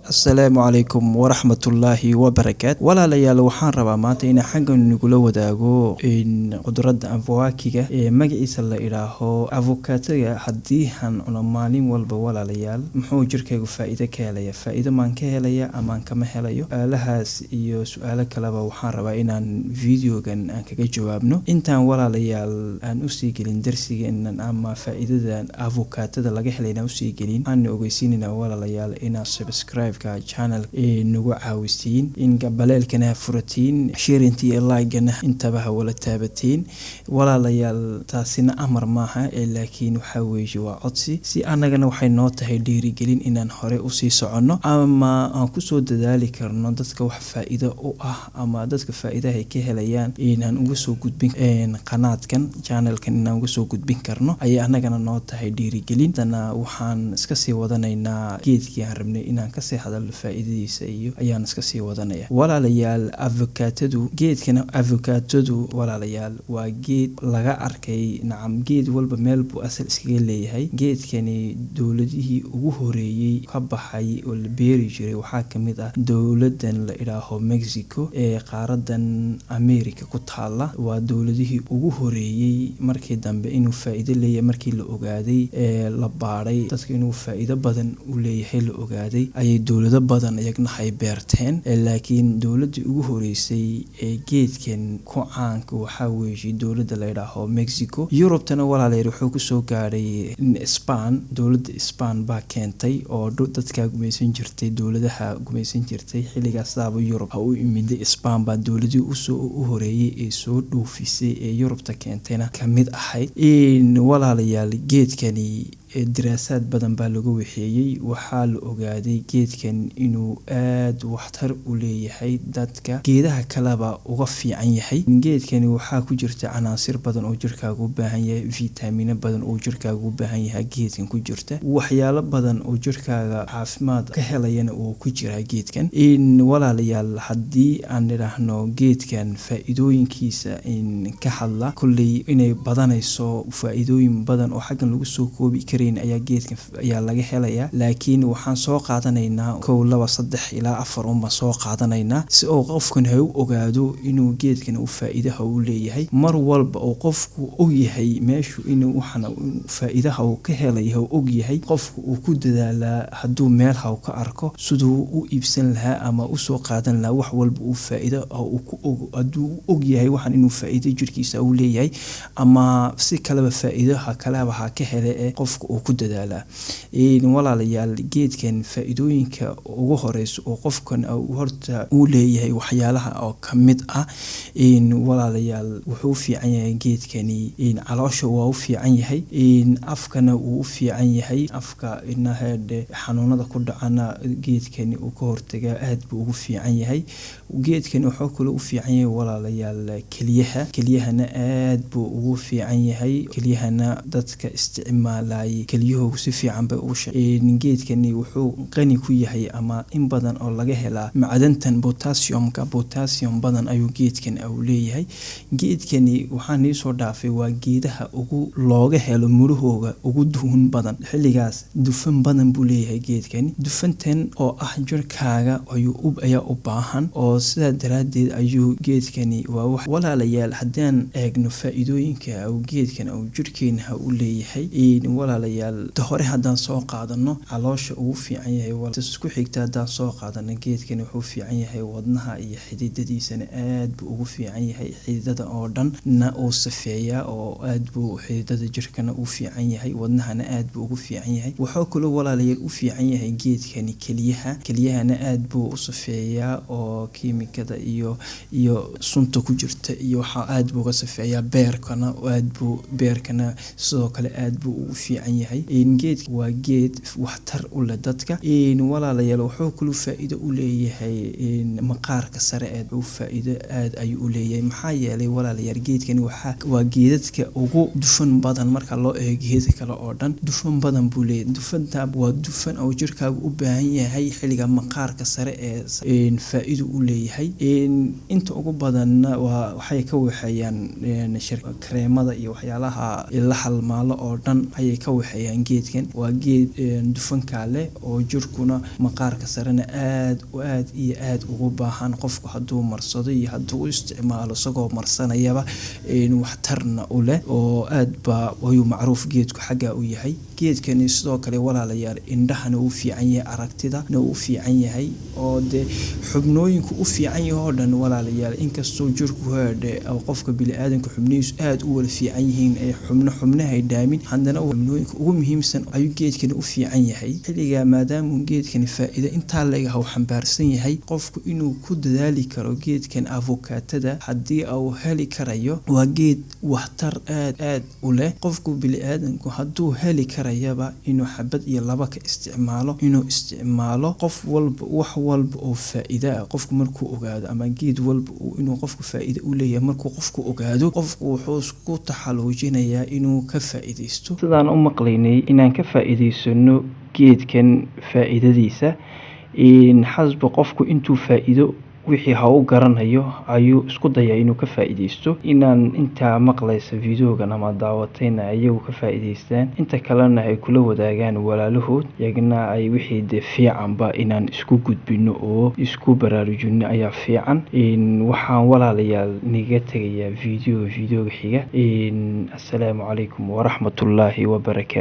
Assalaamu calaykum waraxmatullaahi wabarakaatu. Walaalayaal waxaan rabaa maanta inaan xaggan nagula wadaago khudradda avocado ee magaciisa la yiraahdo avocado-ga. Haddii aan cuno maalin walba walaalayaal, muxuu jirkaygu faa'iido ka helaya? Faa'iido maan ka helaya ama aan kama helayo? Su'aalahaas iyo su'aalo kaleba waxaan rabaa inaan videogan aan kaga jawaabno. Intaan walaalayaal aan u sii gelin darsigeenan ama faa'iidada avocado-da laga helay inaan u sii gelin, waxaan ogeysiinaynaa walaalayaal inaan subscribe channel nagu caawisiin, in gabaleelkana furatiin, sharintii iyo like-gana intaba wala taabatiin walaalayaal. Taasina amar maaha laakiin waxa weeye waa codsi, si annagana waxay noo tahay dhiirigelin inaan hore u sii soconno ama aan ku soo dadaali karno dadka wax faa'iido u ah ama dadka faa'iidaha ka helayaan inaan uga soo gudbin qanaadkan channelkan inaan uga soo gudbin karno ayay annagana noo tahay dhiirigelin. Dana waxaan iska sii wadanaynaa geedkii aan rabnay inaan ka sii hadalno faa'iidadiisa iyo ayaan iska sii wadanaya walaalayaal. Geedkan avocado walaalayaal waa geed laga arkay, nacam geed walba meel buu asal iskaga leeyahay. Geedkani dowladihii ugu horeeyay ka baxay oo la beeri jiray waxaa kamid ah dowladan la yiraahdo Mexico ee qaaradan America ku taala. Waa dowladihii ugu horeeyay markii dambe inuu faa'iido leeyahay, markii la ogaaday la baaray dadka inuu faa'iido badan u leeyahay la ogaaday ayay dowlado badan ayagna hay beerteen. Laakiin dowladii ugu horeysay ee geedkan ku caanka waxa weeye dowladda la yiraahdo Mexico. Yurubtana walaalayaal wuxuu ku soo gaaray Spain. Dowladda Spain baa keentay oo dadka gumaysan jirtay, dowladaha gumaysan jirtay xilligaas saaba Yurub ha u imid. Spain baa dowladii u horeeyay ee soo dhoofisay ee Yurubta keentayna kamid ahayd. Walaalayaal geedkani diraasaad badan baa lagu waxeeyay. Waxaa la ogaaday geedkan inuu aad waxtar u leeyahay dadka geedaha kaleba uga fiican yahay. Geedkani waxaa ku jirta canaasir badan oo jirkaaga u baahan yahay, vitamino badan oo jirkaaga u baahan yahay geedkan ku jirta, waxyaalo badan oo jirkaaga caafimaad ka helayana uu ku jira geedkan. Walaalayaal haddii aan idhaahno geedkan faa'iidooyinkiisa ka hadla, kulley inay badanayso faa'iidooyin badan oo xaggan lagu soo koobi karin ayaa geedkan ayaa laga helayaa. Laakiin waxaan soo qaadanaynaa 1 2 3 ilaa 4 uma soo qaadanaynaa si oo qofkan ha u ogaado inuu geedkan uu faa'iidaha u leeyahay. Mar walba oo qofku og yahay meeshu inuu waxana faa'iidaha uu ka helay og yahay, qofku uu ku dadaalaa hadduu meel ha ka arko siduu u iibsan lahaa ama u soo qaadan lahaa wax walba uu faa'iido uu ku og. Hadduu og yahay waxan inuu faa'iido jirkiisa u leeyahay ama si kaleba faa'iidaha kaleba ha ka hele qofku uu ku dadaalaa. Walaalayaal geedkan faa'iidooyinka ugu horeyso oo qofkan horta uu leeyahay waxyaalaha oo kamid ah walaalayaal wuxuu fiican yahay geedkani caloosha waa u fiican yahay, afkana uu u fiican yahay. Afka inaheed xanuunada ku dhacana geedkani uu ka hortaga aad buu ugu fiican yahay. Geedkani wuxuu kale u fiican yahay walaalayaal keliyahana aad buu ugu fiican yahay. Keliyahana dadka isticmaalay keliyuhu si fiican bay u shaqeeyaan. Geedkani wuxuu qani ku yahay ama in badan oo laga helaa macdantan potassium badan ayuu geedkan u leeyahay. Geedkani waxaan soo dhaafay waa geedaha ugu looga helo murahooga ugu duhun badan. Xilligaas dufan badan buu leeyahay geedkani. Dufantan oo ah jirkaaga ayaa u baahan, oo sidaa daraadeed ayuu geedkani waa wax walaalayaal. Haddaan eegno faa'iidooyinka uu geedkan uu jirkeena u leeyahay walaalayaal, hore haddaan soo qaadano caloosha ugu fiican yahay. Isku xigta haddaan soo qaadano geedkani wuxuu fiican yahay wadnaha iyo xididadiisana aad buu ugu fiican yahay. Xididada oo dhan na uu safeeyaa oo aad buu xididada jirkana u fiican yahay, wadnahana aad buu ugu fiican yahay. Wuxuu kale walaalayaal u fiican yahay geedkani keliyahana aad buu u safeeyaa oo kiimikada iyo sunta ku jirta iyo waxa aad buu uga safeeyaa. Beerkana sidoo kale aad buu ugu fiican yahay. Geedka waa geed waxtar u leh dadka. Walaalayaal wuxuu kale faa'iido u leeyahay maqaarka sare ee uu faa'iido aad ayuu u leeyahay. Maxaa yeelay walaalayaal geedkani waa geedadka ugu dufan badan marka loo eego geedka kale oo dhan. Dufan badan buu leeyahay. Dufanta waa dufan oo jirkaaga u baahan yahay xilliga maqaarka sare ee faa'iido u leeyahay. Inta ugu badanna waxay ka waxayaan kareemada iyo waxyaalaha la halmaalo oo dhan ayay ka waxeeyaan geedkan waa geed dufanka leh oo jirkuna maqaarka sarena aad iyo aad ugu baahan qofku hadduu marsado iyo hadduu u isticmaalo isagoo marsanayaba waxtarna u leh oo aad baa ayuu macruuf geedku xagga u yahay. geedkani sidoo kale walaalayaal indhahana uu fiican yahay, aragtidana uu fiican yahay oo de xubnooyinku u fiican yahay oo dhan walaalayaal. inkastoo jirku haadhe qofka bini'aadanka xubnihiisu aad u wala fiican yihiin ee xubnahay dhaamin, haddana xubnooyinka ugu muhiimsan ayuu geedkani u fiican yahay. xilliga maadaama geedkani faa'iido intaa leeg uu xambaarsan yahay, qofku inuu ku dadaali karo geedkan avokaatada haddii uu heli karayo waa geed waxtar aad u leh. qofku bini'aadanku hadduu heli karayaba inuu xabad iyo laba ka isticmaalo, inuu isticmaalo qof walba wax walba oo faa'iido ah qofku markuu ogaado, ama geed walba inuu qofku faa'iido u leeyahay markuu qofku ogaado, qofku wuxuu isku taxaluujinayaa inuu ka faa'iideysto. sidaan u maqlaynay inaan ka faa'iideysano geedkan faa'iidadiisa xasba qofku intuu faa'iido wixii ha u garanayo ayuu isku dayaa inuu ka faa'iideysto. inaan intaa maqlaysa videogan ama daawatayna ayagu ka faa'iideystaan, inta kalena ay kula wadaagaan walaalahood, iyagana ay wixii de fiicanba inaan isku gudbino oo isku baraarujino ayaa fiican. waxaan walaalayaal niga tegayaa videoga xiga. assalaamu calaykum waraxmatullaahi wabarakaatu.